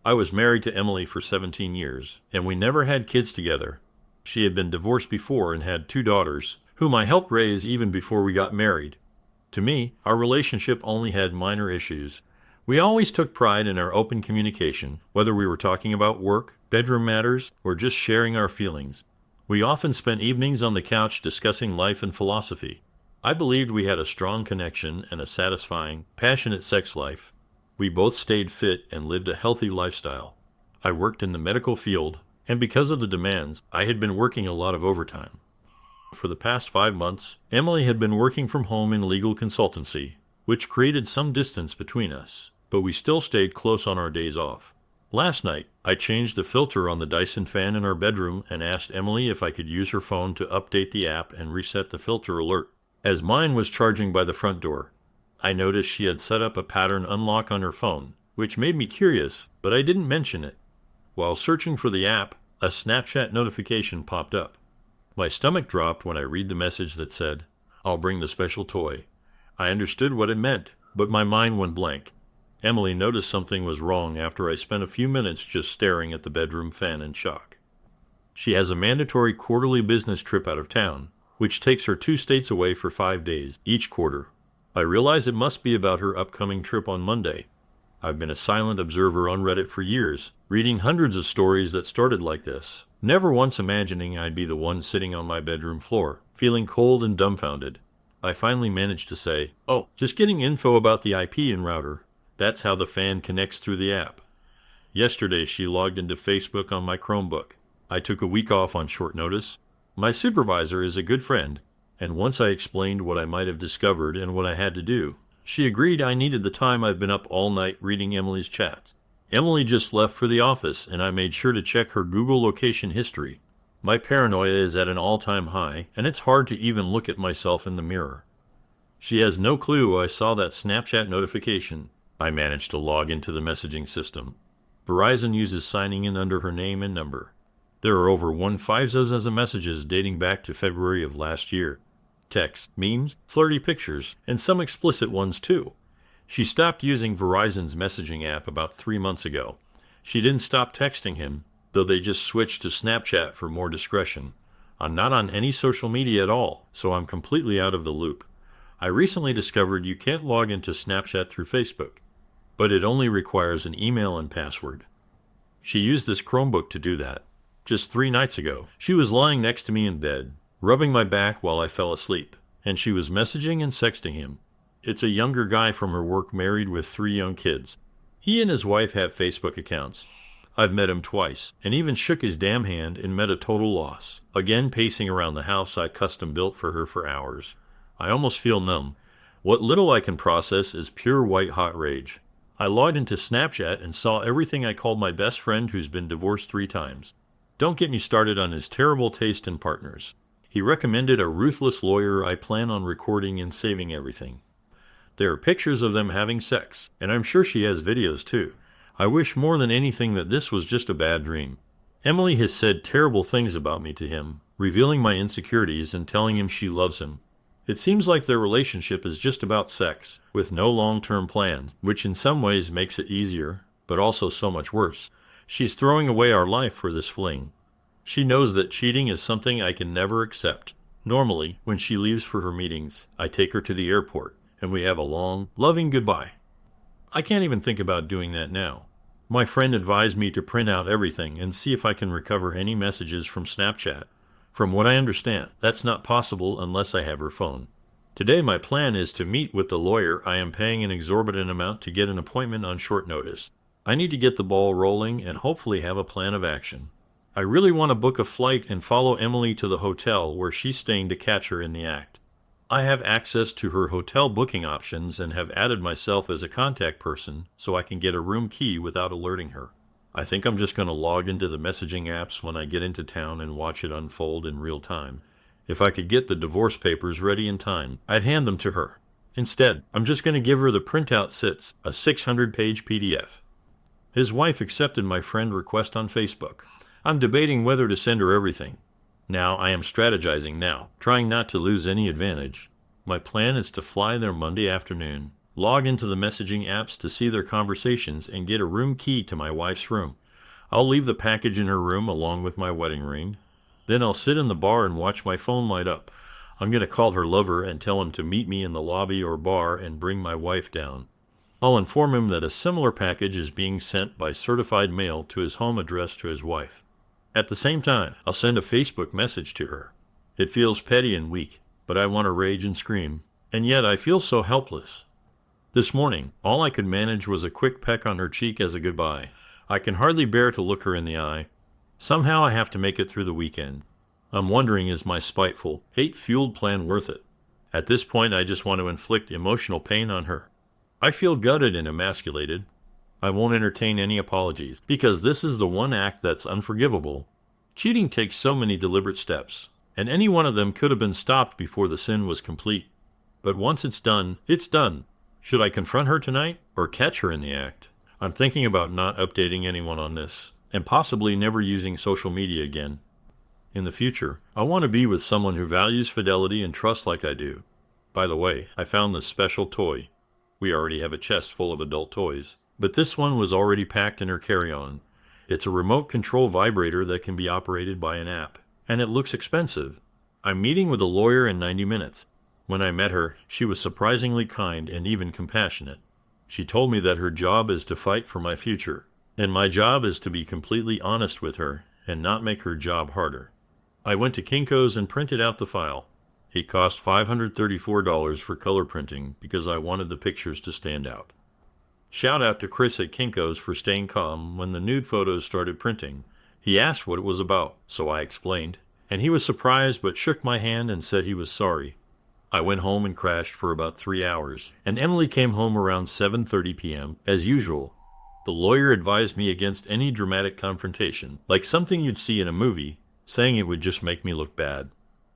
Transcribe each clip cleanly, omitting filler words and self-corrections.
I was married to Emily for 17 years, and we never had kids together. She had been divorced before and had 2 daughters, whom I helped raise even before we got married. To me, our relationship only had minor issues. We always took pride in our open communication, whether we were talking about work, bedroom matters, or just sharing our feelings. We often spent evenings on the couch discussing life and philosophy. I believed we had a strong connection and a satisfying, passionate sex life. We both stayed fit and lived a healthy lifestyle. I worked in the medical field, and because of the demands, I had been working a lot of overtime. For the past 5 months, Emily had been working from home in legal consultancy, which created some distance between us, but we still stayed close on our days off. Last night, I changed the filter on the Dyson fan in our bedroom and asked Emily if I could use her phone to update the app and reset the filter alert. As mine was charging by the front door, I noticed she had set up a pattern unlock on her phone, which made me curious, but I didn't mention it. While searching for the app, a Snapchat notification popped up. My stomach dropped when I read the message that said, "I'll bring the special toy." I understood what it meant, but my mind went blank. Emily noticed something was wrong after I spent a few minutes just staring at the bedroom fan in shock. She has a mandatory quarterly business trip out of town, which takes her 2 states away for 5 days each quarter. I realize it must be about her upcoming trip on Monday. I've been a silent observer on Reddit for years, reading hundreds of stories that started like this, never once imagining I'd be the one sitting on my bedroom floor, feeling cold and dumbfounded. I finally managed to say, "Oh, just getting info about the IP and router. That's how the fan connects through the app." Yesterday, she logged into Facebook on my Chromebook. I took a week off on short notice. My supervisor is a good friend, and once I explained what I might have discovered and what I had to do, she agreed I needed the time. I've been up all night reading Emily's chats. Emily just left for the office, and I made sure to check her Google location history. My paranoia is at an all-time high, and it's hard to even look at myself in the mirror. She has no clue I saw that Snapchat notification. I managed to log into the messaging system. Verizon uses signing in under her name and number. There are over 1,500 messages dating back to February of last year. Texts, memes, flirty pictures, and some explicit ones too. She stopped using Verizon's messaging app about 3 months ago. She didn't stop texting him, though they just switched to Snapchat for more discretion. I'm not on any social media at all, so I'm completely out of the loop. I recently discovered you can't log into Snapchat through Facebook, but it only requires an email and password. She used this Chromebook to do that. Just 3 nights ago, she was lying next to me in bed, rubbing my back while I fell asleep, and she was messaging and sexting him. It's a younger guy from her work married with 3 young kids. He and his wife have Facebook accounts. I've met him twice, and even shook his damn hand and met a total loss, again pacing around the house I custom built for her for hours. I almost feel numb. What little I can process is pure white-hot rage. I logged into Snapchat and saw everything I called my best friend who's been divorced 3 times. Don't get me started on his terrible taste in partners. He recommended a ruthless lawyer. I plan on recording and saving everything. There are pictures of them having sex, and I'm sure she has videos too. I wish more than anything that this was just a bad dream. Emily has said terrible things about me to him, revealing my insecurities and telling him she loves him. It seems like their relationship is just about sex, with no long-term plans, which in some ways makes it easier, but also so much worse. She's throwing away our life for this fling. She knows that cheating is something I can never accept. Normally, when she leaves for her meetings, I take her to the airport, and we have a long, loving goodbye. I can't even think about doing that now. My friend advised me to print out everything and see if I can recover any messages from Snapchat. From what I understand, that's not possible unless I have her phone. Today my plan is to meet with the lawyer I am paying an exorbitant amount to get an appointment on short notice. I need to get the ball rolling and hopefully have a plan of action. I really want to book a flight and follow Emily to the hotel where she's staying to catch her in the act. I have access to her hotel booking options and have added myself as a contact person so I can get a room key without alerting her. I think I'm just going to log into the messaging apps when I get into town and watch it unfold in real time. If I could get the divorce papers ready in time, I'd hand them to her. Instead, I'm just going to give her the printout sits, a 600-page PDF. His wife accepted my friend request on Facebook. I'm debating whether to send her everything. Now I am strategizing now, trying not to lose any advantage. My plan is to fly there Monday afternoon, log into the messaging apps to see their conversations, and get a room key to my wife's room. I'll leave the package in her room along with my wedding ring. Then I'll sit in the bar and watch my phone light up. I'm going to call her lover and tell him to meet me in the lobby or bar and bring my wife down. I'll inform him that a similar package is being sent by certified mail to his home address to his wife. At the same time, I'll send a Facebook message to her. It feels petty and weak, but I want to rage and scream, and yet I feel so helpless. This morning, all I could manage was a quick peck on her cheek as a goodbye. I can hardly bear to look her in the eye. Somehow I have to make it through the weekend. I'm wondering, is my spiteful, hate-fueled plan worth it? At this point, I just want to inflict emotional pain on her. I feel gutted and emasculated. I won't entertain any apologies, because this is the one act that's unforgivable. Cheating takes so many deliberate steps, and any one of them could have been stopped before the sin was complete. But once it's done, it's done. Should I confront her tonight, or catch her in the act? I'm thinking about not updating anyone on this, and possibly never using social media again. In the future, I want to be with someone who values fidelity and trust like I do. By the way, I found this special toy. We already have a chest full of adult toys, but this one was already packed in her carry-on. It's a remote control vibrator that can be operated by an app, and it looks expensive. I'm meeting with a lawyer in 90 minutes. When I met her, she was surprisingly kind and even compassionate. She told me that her job is to fight for my future, and my job is to be completely honest with her and not make her job harder. I went to Kinko's and printed out the file. It cost $534 for color printing because I wanted the pictures to stand out. Shout out to Chris at Kinko's for staying calm when the nude photos started printing. He asked what it was about, so I explained, and he was surprised but shook my hand and said he was sorry. I went home and crashed for about 3 hours, and Emily came home around 7:30 p.m. as usual. The lawyer advised me against any dramatic confrontation, like something you'd see in a movie, saying it would just make me look bad.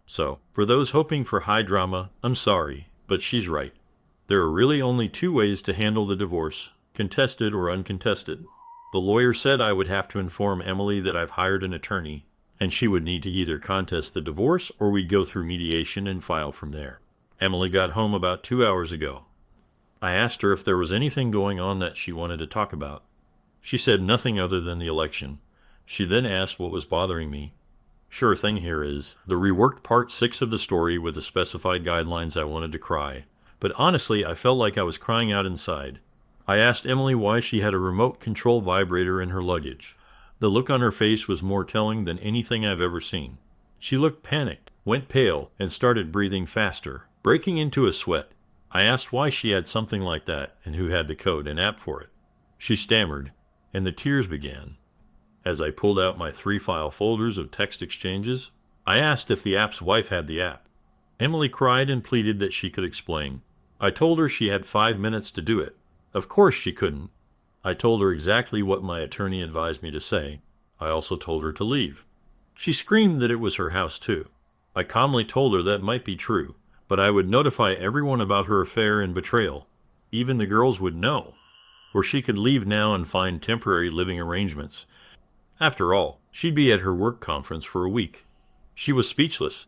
So, for those hoping for high drama, I'm sorry, but she's right. There are really only 2 ways to handle the divorce, contested or uncontested. The lawyer said I would have to inform Emily that I've hired an attorney, and she would need to either contest the divorce or we'd go through mediation and file from there. Emily got home about 2 hours ago. I asked her if there was anything going on that she wanted to talk about. She said nothing other than the election. She then asked what was bothering me. Sure thing here is the reworked part 6 of the story with the specified guidelines. I wanted to cry. But honestly, I felt like I was crying out inside. I asked Emily why she had a remote control vibrator in her luggage. The look on her face was more telling than anything I've ever seen. She looked panicked, went pale, and started breathing faster, breaking into a sweat. I asked why she had something like that and who had the code and app for it. She stammered, and the tears began. As I pulled out my 3 file folders of text exchanges, I asked if the app's wife had the app. Emily cried and pleaded that she could explain. I told her she had 5 minutes to do it. Of course she couldn't. I told her exactly what my attorney advised me to say. I also told her to leave. She screamed that it was her house too. I calmly told her that might be true, but I would notify everyone about her affair and betrayal. Even the girls would know. Or she could leave now and find temporary living arrangements. After all, she'd be at her work conference for a week. She was speechless.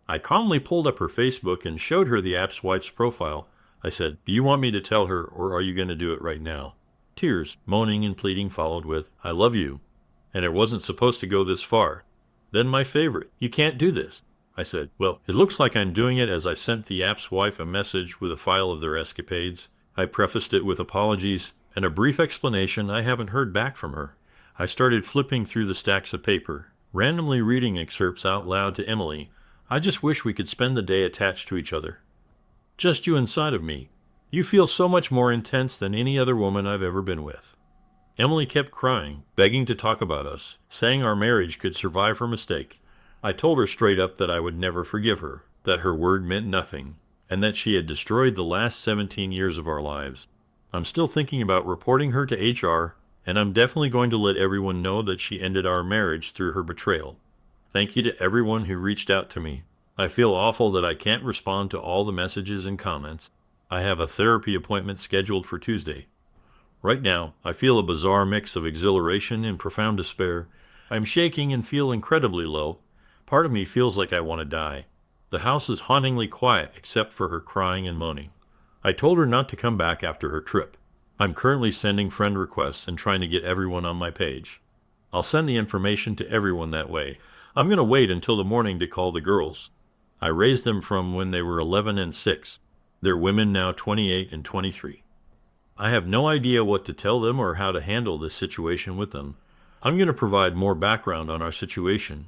I calmly pulled up her Facebook and showed her the app's wife's profile. I said, "Do you want me to tell her, or are you going to do it right now?" Tears, moaning and pleading followed with, "I love you." And it wasn't supposed to go this far. Then my favorite, "You can't do this." I said, "Well, it looks like I'm doing it," as I sent the app's wife a message with a file of their escapades. I prefaced it with apologies and a brief explanation. I haven't heard back from her. I started flipping through the stacks of paper, randomly reading excerpts out loud to Emily. I just wish we could spend the day attached to each other. Just you inside of me. You feel so much more intense than any other woman I've ever been with. Emily kept crying, begging to talk about us, saying our marriage could survive her mistake. I told her straight up that I would never forgive her, that her word meant nothing, and that she had destroyed the last 17 years of our lives. I'm still thinking about reporting her to HR, and I'm definitely going to let everyone know that she ended our marriage through her betrayal. Thank you to everyone who reached out to me. I feel awful that I can't respond to all the messages and comments. I have a therapy appointment scheduled for Tuesday. Right now, I feel a bizarre mix of exhilaration and profound despair. I'm shaking and feel incredibly low. Part of me feels like I want to die. The house is hauntingly quiet except for her crying and moaning. I told her not to come back after her trip. I'm currently sending friend requests and trying to get everyone on my page. I'll send the information to everyone that way. I'm going to wait until the morning to call the girls. I raised them from when they were 11 and 6. They're women now 28 and 23. I have no idea what to tell them or how to handle this situation with them. I'm going to provide more background on our situation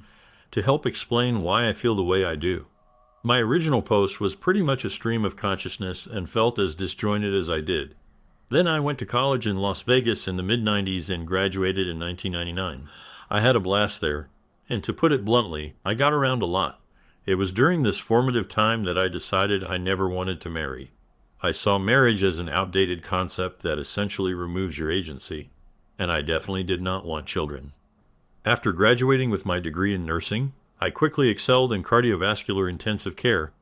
to help explain why I feel the way I do. My original post was pretty much a stream of consciousness and felt as disjointed as I did. Then I went to college in Las Vegas in the mid-90s and graduated in 1999. I had a blast there, and to put it bluntly, I got around a lot. It was during this formative time that I decided I never wanted to marry. I saw marriage as an outdated concept that essentially removes your agency, and I definitely did not want children. After graduating with my degree in nursing, I quickly excelled in cardiovascular intensive care.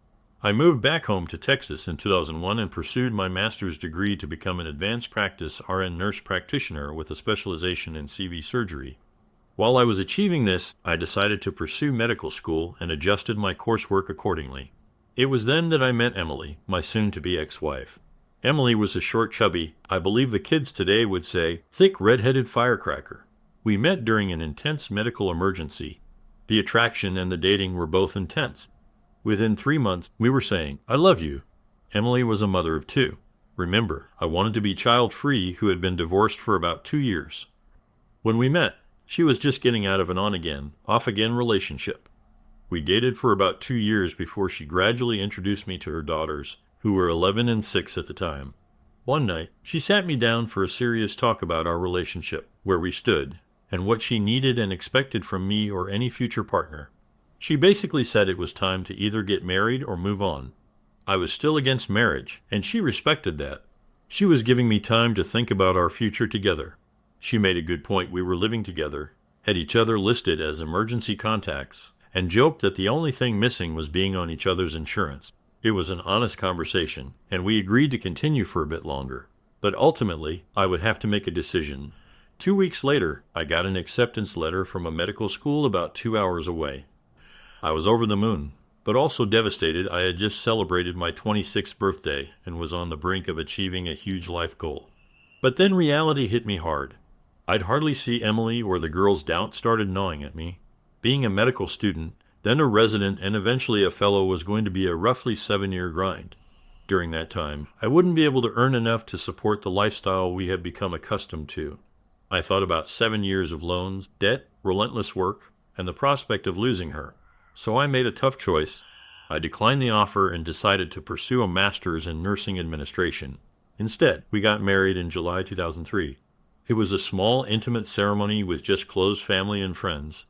I moved back home to Texas in 2001 and pursued my master's degree to become an advanced practice RN nurse practitioner with a specialization in CV surgery. While I was achieving this, I decided to pursue medical school and adjusted my coursework accordingly. It was then that I met Emily, my soon-to-be ex-wife. Emily was a short, chubby, I believe the kids today would say, thick, red-headed firecracker. We met during an intense medical emergency. The attraction and the dating were both intense. Within 3 months, we were saying, I love you. Emily was a mother of 2. Remember, I wanted to be child-free who had been divorced for about 2 years. When we met, she was just getting out of an on-again, off-again relationship. We dated for about 2 years before she gradually introduced me to her daughters, who were 11 and 6 at the time. One night, she sat me down for a serious talk about our relationship, where we stood, and what she needed and expected from me or any future partner. She basically said it was time to either get married or move on. I was still against marriage, and she respected that. She was giving me time to think about our future together. She made a good point. We were living together, had each other listed as emergency contacts, and joked that the only thing missing was being on each other's insurance. It was an honest conversation, and we agreed to continue for a bit longer. But ultimately, I would have to make a decision. 2 weeks later, I got an acceptance letter from a medical school about 2 hours away. I was over the moon, but also devastated. I had just celebrated my 26th birthday and was on the brink of achieving a huge life goal. But then reality hit me hard. I'd hardly see Emily or the girls' doubt started gnawing at me. Being a medical student, then a resident, and eventually a fellow was going to be a roughly 7-year grind. During that time, I wouldn't be able to earn enough to support the lifestyle we had become accustomed to. I thought about 7 years of loans, debt, relentless work, and the prospect of losing her. So I made a tough choice. I declined the offer and decided to pursue a master's in nursing administration. Instead, we got married in July 2003. It was a small, intimate ceremony with just close family and friends.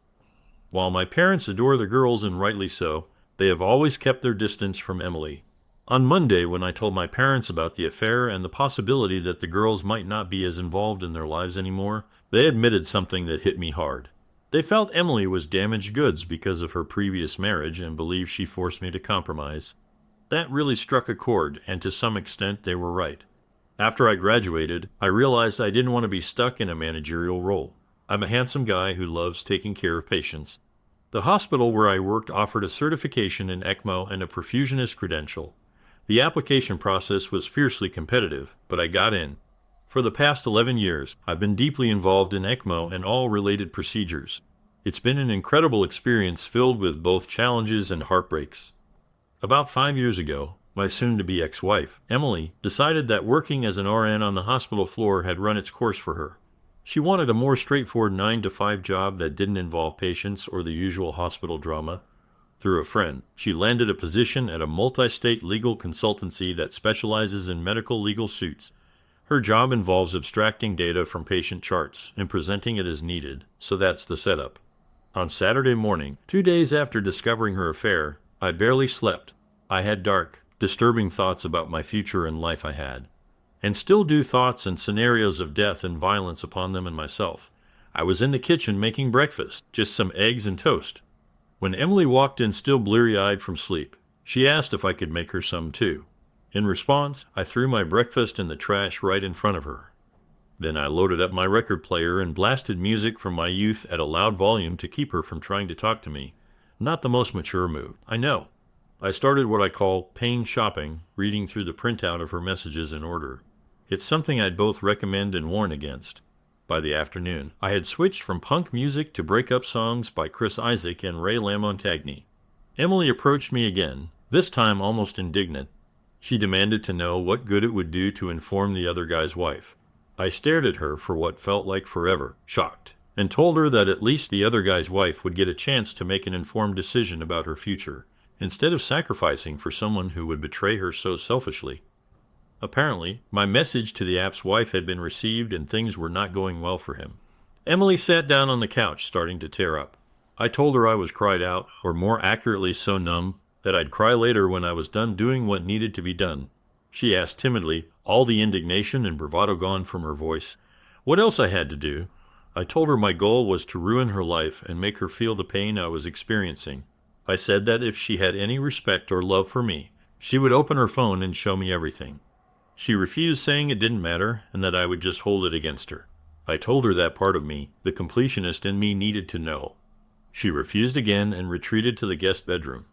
While my parents adore the girls, and rightly so, they have always kept their distance from Emily. On Monday, when I told my parents about the affair and the possibility that the girls might not be as involved in their lives anymore, they admitted something that hit me hard. They felt Emily was damaged goods because of her previous marriage and believed she forced me to compromise. That really struck a chord, and to some extent they were right. After I graduated, I realized I didn't want to be stuck in a managerial role. I'm a handsome guy who loves taking care of patients. The hospital where I worked offered a certification in ECMO and a perfusionist credential. The application process was fiercely competitive, but I got in. For the past 11 years, I've been deeply involved in ECMO and all related procedures. It's been an incredible experience filled with both challenges and heartbreaks. About 5 years ago, my soon-to-be ex-wife, Emily, decided that working as an RN on the hospital floor had run its course for her. She wanted a more straightforward 9-to-5 job that didn't involve patients or the usual hospital drama. Through a friend, she landed a position at a multi-state legal consultancy that specializes in medical legal suits. Her job involves abstracting data from patient charts and presenting it as needed, so that's the setup. On Saturday morning, 2 days after discovering her affair, I barely slept. I had dark, disturbing thoughts about my future and life I had, and still do, thoughts and scenarios of death and violence upon them and myself. I was in the kitchen making breakfast, just some eggs and toast, when Emily walked in still bleary-eyed from sleep. She asked if I could make her some too. In response, I threw my breakfast in the trash right in front of her. Then I loaded up my record player and blasted music from my youth at a loud volume to keep her from trying to talk to me. Not the most mature move, I know. I started what I call pain shopping, reading through the printout of her messages in order. It's something I'd both recommend and warn against. By the afternoon, I had switched from punk music to breakup songs by Chris Isaak and Ray LaMontagne. Emily approached me again, this time almost indignant. She demanded to know what good it would do to inform the other guy's wife. I stared at her for what felt like forever, shocked, and told her that at least the other guy's wife would get a chance to make an informed decision about her future, instead of sacrificing for someone who would betray her so selfishly. Apparently, my message to the app's wife had been received and things were not going well for him. Emily sat down on the couch, starting to tear up. I told her I was cried out, or more accurately so numb, that I'd cry later when I was done doing what needed to be done. She asked timidly, all the indignation and bravado gone from her voice, what else I had to do. I told her my goal was to ruin her life and make her feel the pain I was experiencing. I said that if she had any respect or love for me, she would open her phone and show me everything. She refused, saying it didn't matter and that I would just hold it against her. I told her that part of me, the completionist in me, needed to know. She refused again and retreated to the guest bedroom.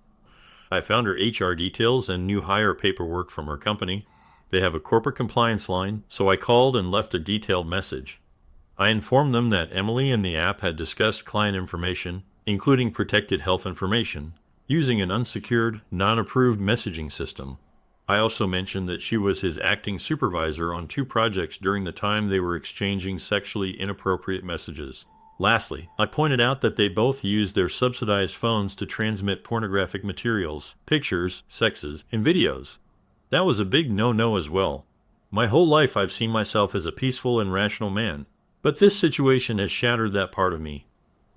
I found her HR details and new hire paperwork from her company. They have a corporate compliance line, so I called and left a detailed message. I informed them that Emily and the app had discussed client information, including protected health information, using an unsecured, non-approved messaging system. I also mentioned that she was his acting supervisor on 2 projects during the time they were exchanging sexually inappropriate messages. Lastly, I pointed out that they both used their subsidized phones to transmit pornographic materials, pictures, sexes, and videos. That was a big no-no as well. My whole life I've seen myself as a peaceful and rational man, but this situation has shattered that part of me.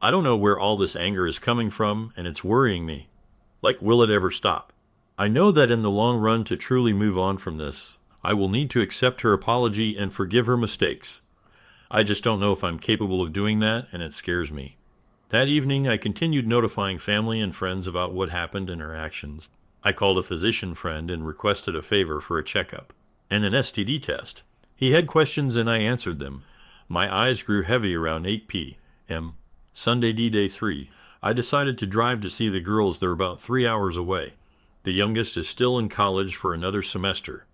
I don't know where all this anger is coming from, and it's worrying me. Like, will it ever stop? I know that in the long run, to truly move on from this, I will need to accept her apology and forgive her mistakes. I just don't know if I'm capable of doing that, and it scares me. That evening, I continued notifying family and friends about what happened and her actions. I called a physician friend and requested a favor for a checkup and an STD test. He had questions and I answered them. My eyes grew heavy around 8 p.m. Sunday D-Day 3. I decided to drive to see the girls. They're about 3 hours away. The youngest is still in college for another semester.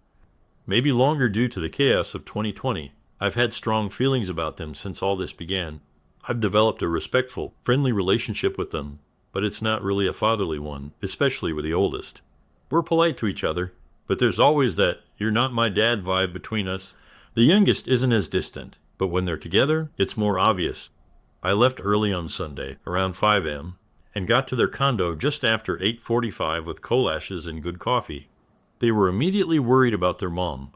Maybe longer due to the chaos of 2020. I've had strong feelings about them since all this began. I've developed a respectful, friendly relationship with them, but it's not really a fatherly one, especially with the oldest. We're polite to each other, but there's always that "you're not my dad" vibe between us. The youngest isn't as distant, but when they're together, it's more obvious. I left early on Sunday, around 5 a.m., and got to their condo just after 8:45 with colashes and good coffee. They were immediately worried about their mom.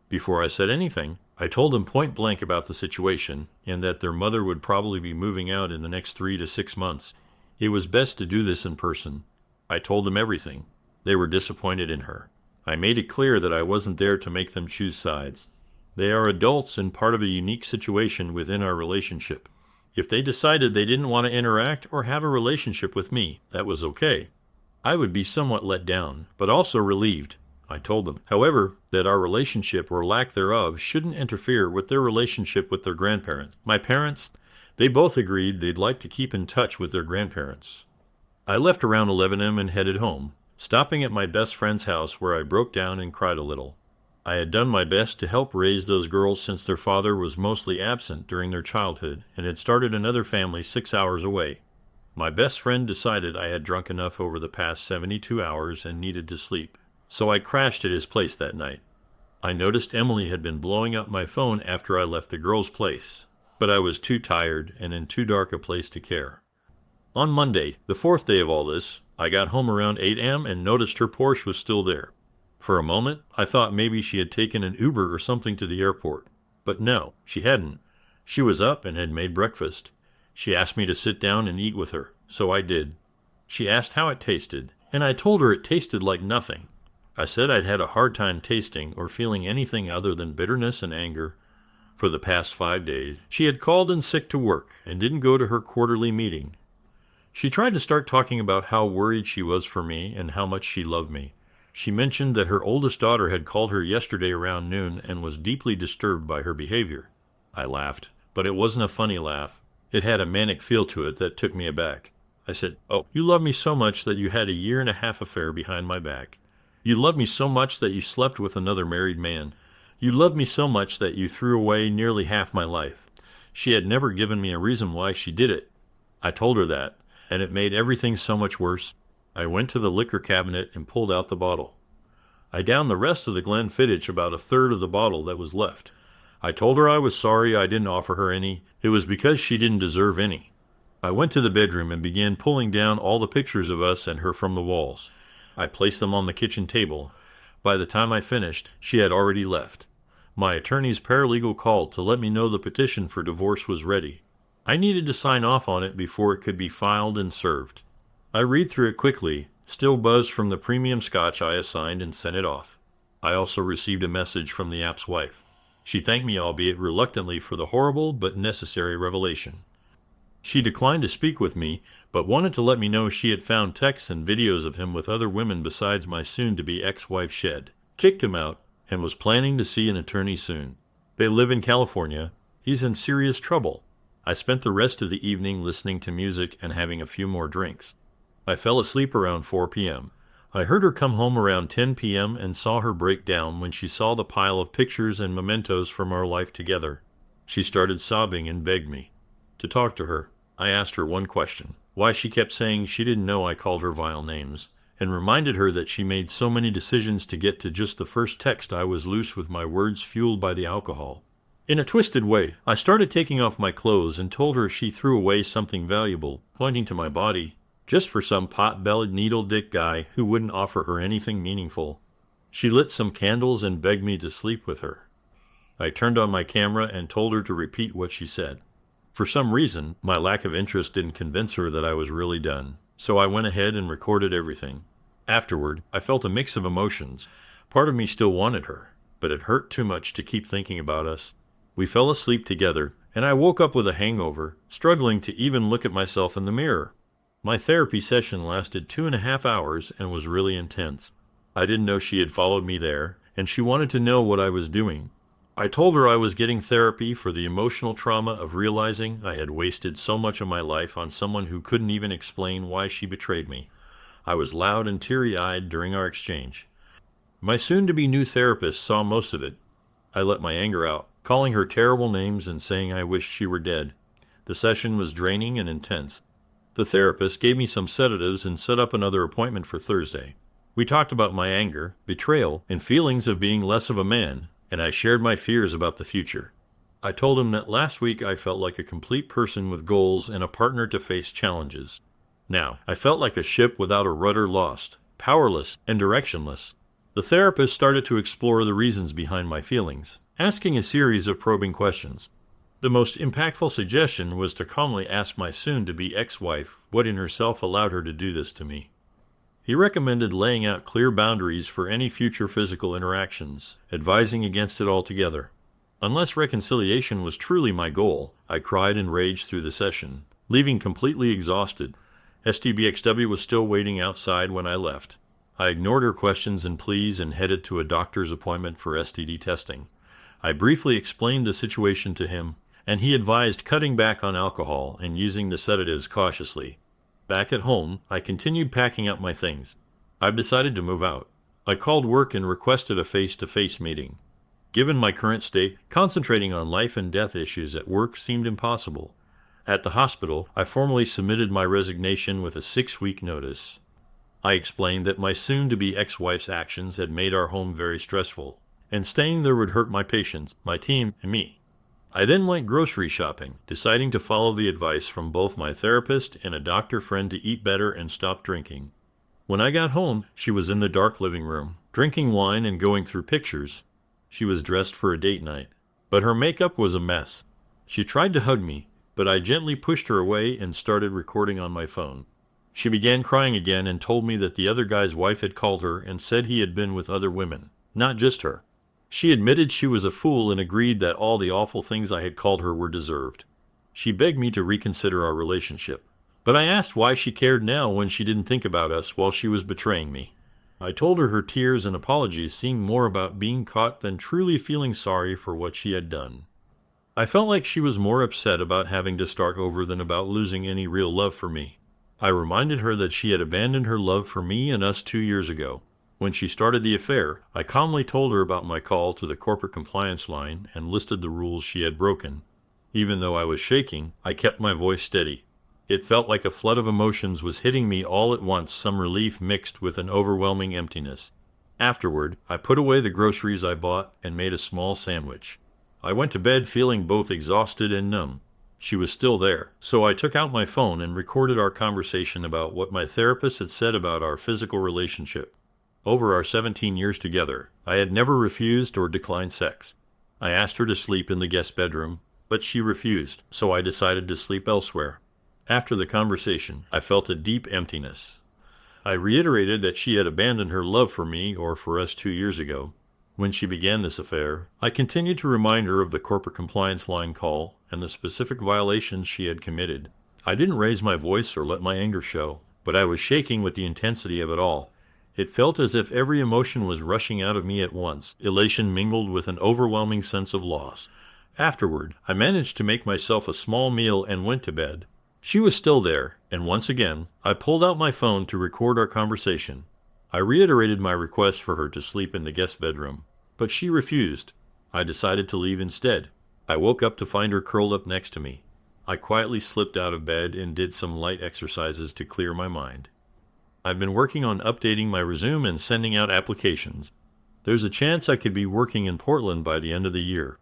Before I said anything, I told them point blank about the situation and that their mother would probably be moving out in the next 3 to 6 months. It was best to do this in person. I told them everything. They were disappointed in her. I made it clear that I wasn't there to make them choose sides. They are adults and part of a unique situation within our relationship. If they decided they didn't want to interact or have a relationship with me, that was okay. I would be somewhat let down, but also relieved. I told them, however, that our relationship or lack thereof shouldn't interfere with their relationship with their grandparents. My parents, they both agreed they'd like to keep in touch with their grandparents. I left around 11 a.m. and headed home, stopping at my best friend's house where I broke down and cried a little. I had done my best to help raise those girls since their father was mostly absent during their childhood and had started another family 6 hours away. My best friend decided I had drunk enough over the past 72 hours and needed to sleep, so I crashed at his place that night. I noticed Emily had been blowing up my phone after I left the girls' place, but I was too tired and in too dark a place to care. On Monday, the 4th day of all this, I got home around 8 a.m. and noticed her Porsche was still there. For a moment, I thought maybe she had taken an Uber or something to the airport. But no, she hadn't. She was up and had made breakfast. She asked me to sit down and eat with her, so I did. She asked how it tasted, and I told her it tasted like nothing. I said I'd had a hard time tasting or feeling anything other than bitterness and anger for the past 5 days. She had called in sick to work and didn't go to her quarterly meeting. She tried to start talking about how worried she was for me and how much she loved me. She mentioned that her oldest daughter had called her yesterday around noon and was deeply disturbed by her behavior. I laughed, but it wasn't a funny laugh. It had a manic feel to it that took me aback. I said, "Oh, you love me so much that you had a 1.5 year affair behind my back. You love me so much that you slept with another married man. You loved me so much that you threw away nearly half my life." She had never given me a reason why she did it. I told her that, and it made everything so much worse. I went to the liquor cabinet and pulled out the bottle. I downed the rest of the Glenfiddich, about a third of the bottle that was left. I told her I was sorry I didn't offer her any. It was because she didn't deserve any. I went to the bedroom and began pulling down all the pictures of us and her from the walls. I placed them on the kitchen table. By the time I finished, she had already left. My attorney's paralegal called to let me know the petition for divorce was ready. I needed to sign off on it before it could be filed and served. I read through it quickly, still buzzed from the premium scotch I assigned, and sent it off. I also received a message from the app's wife. She thanked me, albeit reluctantly, for the horrible but necessary revelation. She declined to speak with me, but wanted to let me know she had found texts and videos of him with other women besides my soon-to-be ex-wife Shed, kicked him out, and was planning to see an attorney soon. They live in California. He's in serious trouble. I spent the rest of the evening listening to music and having a few more drinks. I fell asleep around 4 p.m. I heard her come home around 10 p.m. and saw her break down when she saw the pile of pictures and mementos from our life together. She started sobbing and begged me to talk to her. I asked her one question: why she kept saying she didn't know I called her vile names, and reminded her that she made so many decisions to get to just the first text I was loose with my words fueled by the alcohol. In a twisted way, I started taking off my clothes and told her she threw away something valuable, pointing to my body, just for some pot-bellied needle-dick guy who wouldn't offer her anything meaningful. She lit some candles and begged me to sleep with her. I turned on my camera and told her to repeat what she said. For some reason, my lack of interest didn't convince her that I was really done, so I went ahead and recorded everything. Afterward, I felt a mix of emotions. Part of me still wanted her, but it hurt too much to keep thinking about us. We fell asleep together, and I woke up with a hangover, struggling to even look at myself in the mirror. My therapy session lasted 2.5 hours and was really intense. I didn't know she had followed me there, and she wanted to know what I was doing. I told her I was getting therapy for the emotional trauma of realizing I had wasted so much of my life on someone who couldn't even explain why she betrayed me. I was loud and teary-eyed during our exchange. My soon-to-be new therapist saw most of it. I let my anger out, calling her terrible names and saying I wished she were dead. The session was draining and intense. The therapist gave me some sedatives and set up another appointment for Thursday. We talked about my anger, betrayal, and feelings of being less of a man, and I shared my fears about the future. I told him that last week I felt like a complete person with goals and a partner to face challenges. Now, I felt like a ship without a rudder, lost, powerless, and directionless. The therapist started to explore the reasons behind my feelings, asking a series of probing questions. The most impactful suggestion was to calmly ask my soon-to-be ex-wife what in herself allowed her to do this to me. He recommended laying out clear boundaries for any future physical interactions, advising against it altogether. Unless reconciliation was truly my goal, I cried and raged through the session, leaving completely exhausted. STBXW was still waiting outside when I left. I ignored her questions and pleas and headed to a doctor's appointment for STD testing. I briefly explained the situation to him, and he advised cutting back on alcohol and using the sedatives cautiously. Back at home, I continued packing up my things. I've decided to move out. I called work and requested a face-to-face meeting. Given my current state, concentrating on life and death issues at work seemed impossible. At the hospital, I formally submitted my resignation with a 6-week notice. I explained that my soon-to-be ex-wife's actions had made our home very stressful, and staying there would hurt my patients, my team, and me. I then went grocery shopping, deciding to follow the advice from both my therapist and a doctor friend to eat better and stop drinking. When I got home, she was in the dark living room, drinking wine and going through pictures. She was dressed for a date night, but her makeup was a mess. She tried to hug me, but I gently pushed her away and started recording on my phone. She began crying again and told me that the other guy's wife had called her and said he had been with other women, not just her. She admitted she was a fool and agreed that all the awful things I had called her were deserved. She begged me to reconsider our relationship, but I asked why she cared now when she didn't think about us while she was betraying me. I told her her tears and apologies seemed more about being caught than truly feeling sorry for what she had done. I felt like she was more upset about having to start over than about losing any real love for me. I reminded her that she had abandoned her love for me and us 2 years ago. When she started the affair, I calmly told her about my call to the corporate compliance line and listed the rules she had broken. Even though I was shaking, I kept my voice steady. It felt like a flood of emotions was hitting me all at once, some relief mixed with an overwhelming emptiness. Afterward, I put away the groceries I bought and made a small sandwich. I went to bed feeling both exhausted and numb. She was still there, so I took out my phone and recorded our conversation about what my therapist had said about our physical relationship. Over our 17 years together, I had never refused or declined sex. I asked her to sleep in the guest bedroom, but she refused, so I decided to sleep elsewhere. After the conversation, I felt a deep emptiness. I reiterated that she had abandoned her love for me or for us 2 years ago. When she began this affair, I continued to remind her of the corporate compliance line call and the specific violations she had committed. I didn't raise my voice or let my anger show, but I was shaking with the intensity of it all. It felt as if every emotion was rushing out of me at once, elation mingled with an overwhelming sense of loss. Afterward, I managed to make myself a small meal and went to bed. She was still there, and once again, I pulled out my phone to record our conversation. I reiterated my request for her to sleep in the guest bedroom, but she refused. I decided to leave instead. I woke up to find her curled up next to me. I quietly slipped out of bed and did some light exercises to clear my mind. I've been working on updating my resume and sending out applications. There's a chance I could be working in Portland by the end of the year.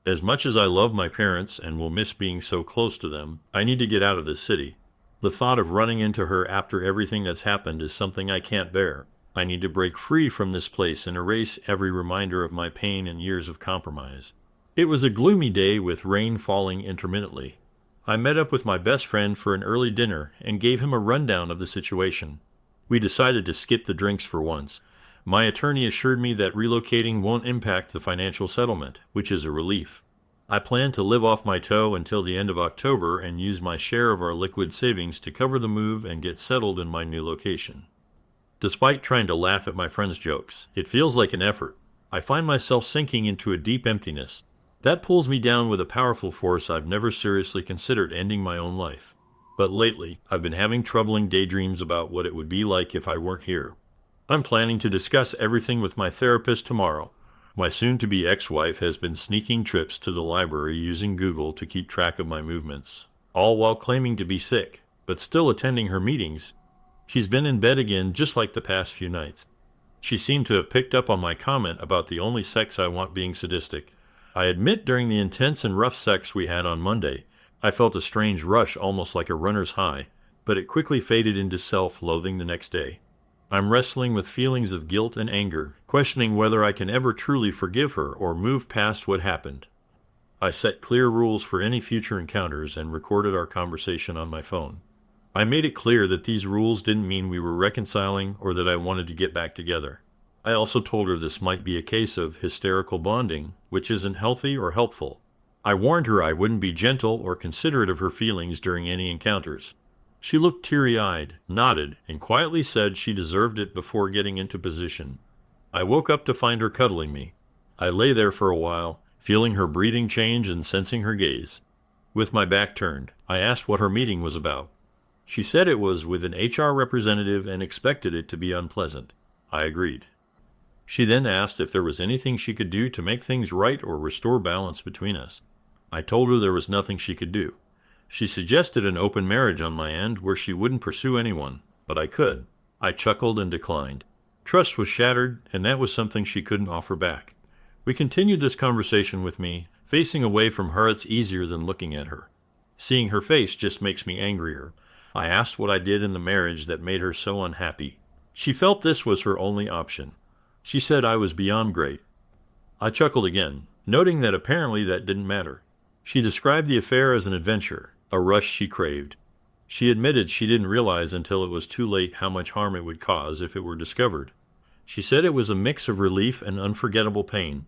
As much as I love my parents and will miss being so close to them, I need to get out of this city. The thought of running into her after everything that's happened is something I can't bear. I need to break free from this place and erase every reminder of my pain and years of compromise. It was a gloomy day with rain falling intermittently. I met up with my best friend for an early dinner and gave him a rundown of the situation. We decided to skip the drinks for once. My attorney assured me that relocating won't impact the financial settlement, which is a relief. I plan to live off my toe until the end of October and use my share of our liquid savings to cover the move and get settled in my new location. Despite trying to laugh at my friend's jokes, it feels like an effort. I find myself sinking into a deep emptiness. That pulls me down with a powerful force. I've never seriously considered ending my own life. But lately, I've been having troubling daydreams about what it would be like if I weren't here. I'm planning to discuss everything with my therapist tomorrow. My soon-to-be ex-wife has been sneaking trips to the library using Google to keep track of my movements, all while claiming to be sick, but still attending her meetings. She's been in bed again just like the past few nights. She seemed to have picked up on my comment about the only sex I want being sadistic. I admit during the intense and rough sex we had on Monday, I felt a strange rush, almost like a runner's high, but it quickly faded into self-loathing the next day. I'm wrestling with feelings of guilt and anger, questioning whether I can ever truly forgive her or move past what happened. I set clear rules for any future encounters and recorded our conversation on my phone. I made it clear that these rules didn't mean we were reconciling or that I wanted to get back together. I also told her this might be a case of hysterical bonding, which isn't healthy or helpful. I warned her I wouldn't be gentle or considerate of her feelings during any encounters. She looked teary-eyed, nodded, and quietly said she deserved it before getting into position. I woke up to find her cuddling me. I lay there for a while, feeling her breathing change and sensing her gaze. With my back turned, I asked what her meeting was about. She said it was with an HR representative and expected it to be unpleasant. I agreed. She then asked if there was anything she could do to make things right or restore balance between us. I told her there was nothing she could do. She suggested an open marriage on my end where she wouldn't pursue anyone, but I could. I chuckled and declined. Trust was shattered, and that was something she couldn't offer back. We continued this conversation with me. Facing away from her, it's easier than looking at her. Seeing her face just makes me angrier. I asked what I did in the marriage that made her so unhappy. She felt this was her only option. She said I was beyond great. I chuckled again, noting that apparently that didn't matter. She described the affair as an adventure, a rush she craved. She admitted she didn't realize until it was too late how much harm it would cause if it were discovered. She said it was a mix of relief and unforgettable pain.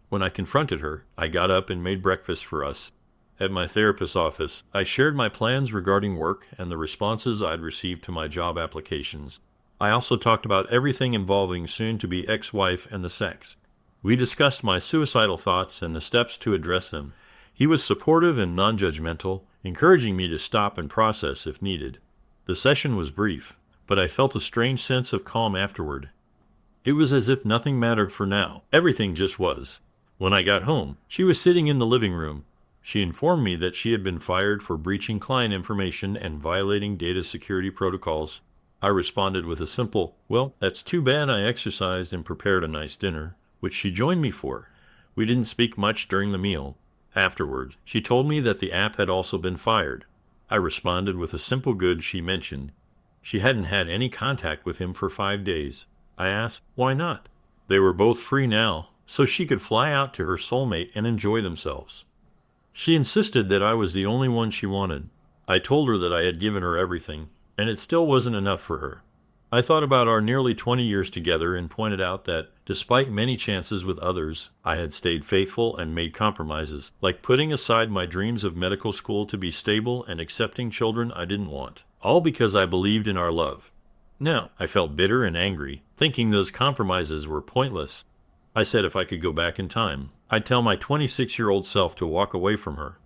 When I confronted her, I got up and made breakfast for us. At my therapist's office, I shared my plans regarding work and the responses I'd received to my job applications. I also talked about everything involving soon-to-be ex-wife and the sex. We discussed my suicidal thoughts and the steps to address them. He was supportive and non-judgmental, encouraging me to stop and process if needed. The session was brief, but I felt a strange sense of calm afterward. It was as if nothing mattered for now. Everything just was. When I got home, she was sitting in the living room. She informed me that she had been fired for breaching client information and violating data security protocols. I responded with a simple, "Well, that's too bad." I exercised and prepared a nice dinner, which she joined me for. We didn't speak much during the meal. Afterwards, she told me that the app had also been fired. I responded with a simple good. She mentioned she hadn't had any contact with him for 5 days. I asked, why not? They were both free now, so she could fly out to her soulmate and enjoy themselves. She insisted that I was the only one she wanted. I told her that I had given her everything, and it still wasn't enough for her. I thought about our nearly 20 years together and pointed out that, despite many chances with others, I had stayed faithful and made compromises, like putting aside my dreams of medical school to be stable and accepting children I didn't want, all because I believed in our love. Now, I felt bitter and angry, thinking those compromises were pointless. I said if I could go back in time, I'd tell my 26-year-old self to walk away from her.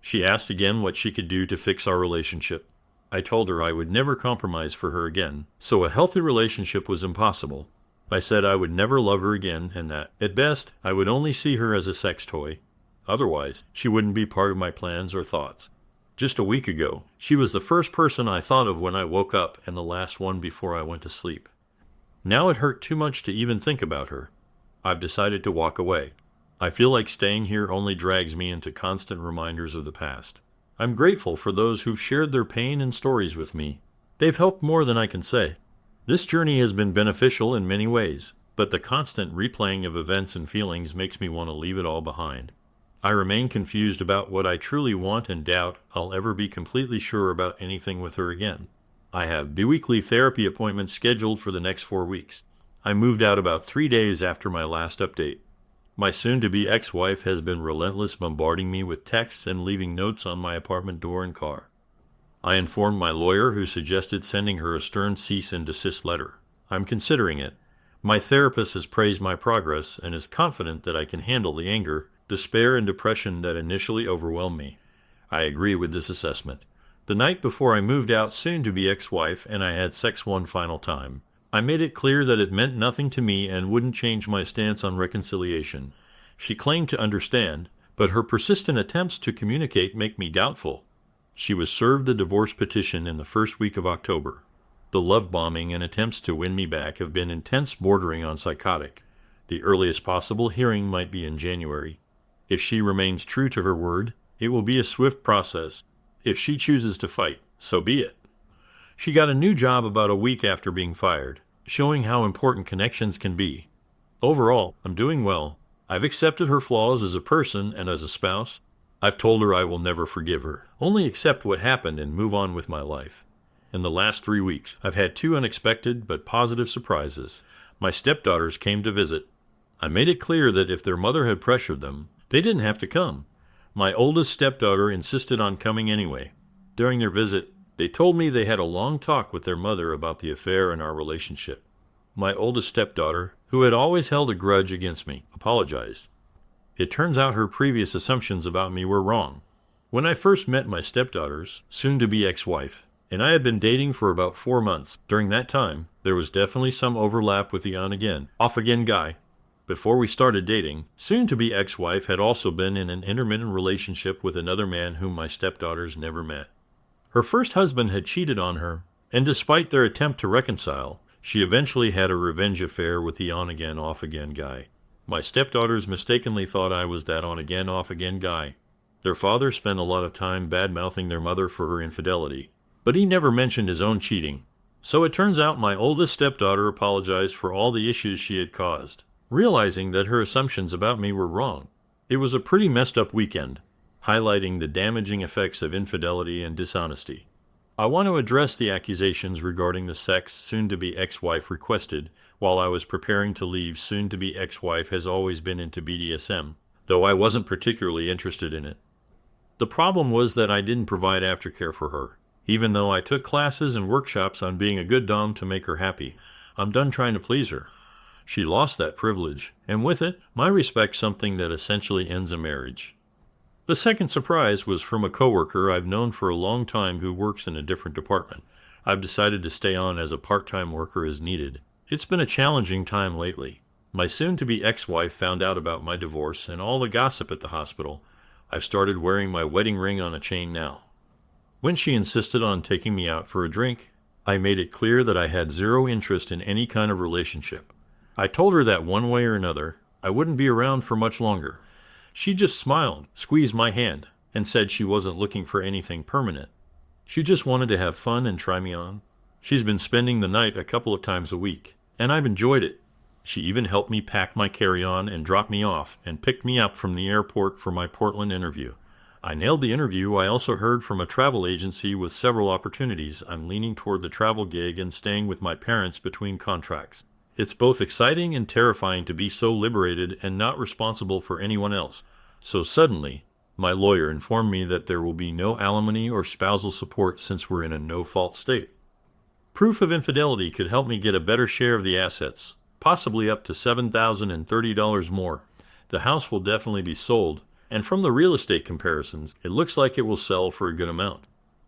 She asked again what she could do to fix our relationship. I told her I would never compromise for her again, so a healthy relationship was impossible. I said I would never love her again and that, at best, I would only see her as a sex toy. Otherwise, she wouldn't be part of my plans or thoughts. Just a week ago, she was the first person I thought of when I woke up and the last one before I went to sleep. Now it hurt too much to even think about her. I've decided to walk away. I feel like staying here only drags me into constant reminders of the past. I'm grateful for those who've shared their pain and stories with me. They've helped more than I can say. This journey has been beneficial in many ways, but the constant replaying of events and feelings makes me want to leave it all behind. I remain confused about what I truly want and doubt I'll ever be completely sure about anything with her again. I have biweekly therapy appointments scheduled for the next 4 weeks. I moved out about 3 days after my last update. My soon-to-be ex-wife has been relentless, bombarding me with texts and leaving notes on my apartment door and car. I informed my lawyer, who suggested sending her a stern cease and desist letter. I'm considering it. My therapist has praised my progress and is confident that I can handle the anger, despair, and depression that initially overwhelmed me. I agree with this assessment. The night before I moved out soon-to-be ex-wife and I had sex one final time, I made it clear that it meant nothing to me and wouldn't change my stance on reconciliation. She claimed to understand, but her persistent attempts to communicate make me doubtful. She was served the divorce petition in the first week of October. The love bombing and attempts to win me back have been intense, bordering on psychotic. The earliest possible hearing might be in January. If she remains true to her word, it will be a swift process. If she chooses to fight, so be it. She got a new job about a week after being fired, showing how important connections can be. Overall, I'm doing well. I've accepted her flaws as a person and as a spouse. I've told her I will never forgive her, only accept what happened and move on with my life. In the last 3 weeks, I've had 2 unexpected but positive surprises. My stepdaughters came to visit. I made it clear that if their mother had pressured them, they didn't have to come. My oldest stepdaughter insisted on coming anyway. During their visit, they told me they had a long talk with their mother about the affair and our relationship. My oldest stepdaughter, who had always held a grudge against me, apologized. It turns out her previous assumptions about me were wrong. When I first met my stepdaughters, soon-to-be ex-wife, and I had been dating for about 4 months, during that time, there was definitely some overlap with the on-again, off-again guy. Before we started dating, soon-to-be ex-wife had also been in an intermittent relationship with another man whom my stepdaughters never met. Her first husband had cheated on her, and despite their attempt to reconcile, she eventually had a revenge affair with the on-again, off-again guy. My stepdaughters mistakenly thought I was that on-again, off-again guy. Their father spent a lot of time bad-mouthing their mother for her infidelity, but he never mentioned his own cheating. So it turns out my oldest stepdaughter apologized for all the issues she had caused, realizing that her assumptions about me were wrong. It was a pretty messed up weekend, highlighting the damaging effects of infidelity and dishonesty. I want to address the accusations regarding the sex soon-to-be ex-wife requested. While I was preparing to leave, soon-to-be ex-wife has always been into BDSM, though I wasn't particularly interested in it. The problem was that I didn't provide aftercare for her. Even though I took classes and workshops on being a good dom to make her happy, I'm done trying to please her. She lost that privilege, and with it, my respect, something that essentially ends a marriage. The second surprise was from a coworker I've known for a long time who works in a different department. I've decided to stay on as a part-time worker as needed. It's been a challenging time lately. My soon-to-be ex-wife found out about my divorce and all the gossip at the hospital. I've started wearing my wedding ring on a chain now. When she insisted on taking me out for a drink, I made it clear that I had zero interest in any kind of relationship. I told her that one way or another, I wouldn't be around for much longer. She just smiled, squeezed my hand, and said she wasn't looking for anything permanent. She just wanted to have fun and try me on. She's been spending the night a couple of times a week, and I've enjoyed it. She even helped me pack my carry-on and drop me off and picked me up from the airport for my Portland interview. I nailed the interview. I also heard from a travel agency with several opportunities. I'm leaning toward the travel gig and staying with my parents between contracts. It's both exciting and terrifying to be so liberated and not responsible for anyone else. So suddenly, my lawyer informed me that there will be no alimony or spousal support since we're in a no-fault state. Proof of infidelity could help me get a better share of the assets, possibly up to $7,030 more. The house will definitely be sold, and from the real estate comparisons, it looks like it will sell for a good amount.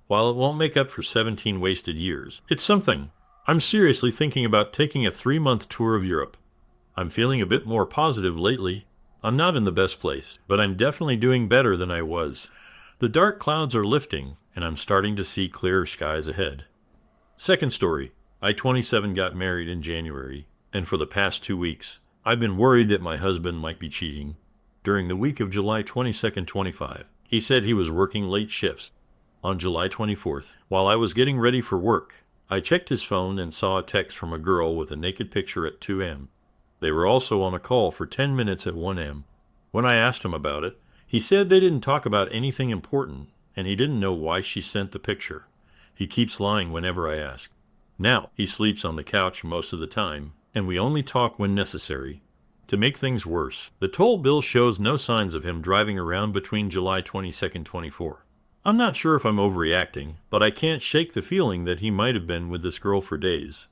While it won't make up for 17 wasted years, it's something. I'm seriously thinking about taking a 3-month tour of Europe. I'm feeling a bit more positive lately. I'm not in the best place, but I'm definitely doing better than I was. The dark clouds are lifting, and I'm starting to see clearer skies ahead. Second story. I, 27, got married in January, and for the past 2 weeks, I've been worried that my husband might be cheating. During the week of July 22nd, 25, he said he was working late shifts. On July 24th, while I was getting ready for work, I checked his phone and saw a text from a girl with a naked picture at 2 a.m. They were also on a call for 10 minutes at 1 a.m. When I asked him about it, he said they didn't talk about anything important, and he didn't know why she sent the picture. He keeps lying whenever I ask. Now, he sleeps on the couch most of the time, and we only talk when necessary. To make things worse, the toll bill shows no signs of him driving around between July 22nd, 24. I'm not sure if I'm overreacting, but I can't shake the feeling that he might have been with this girl for days.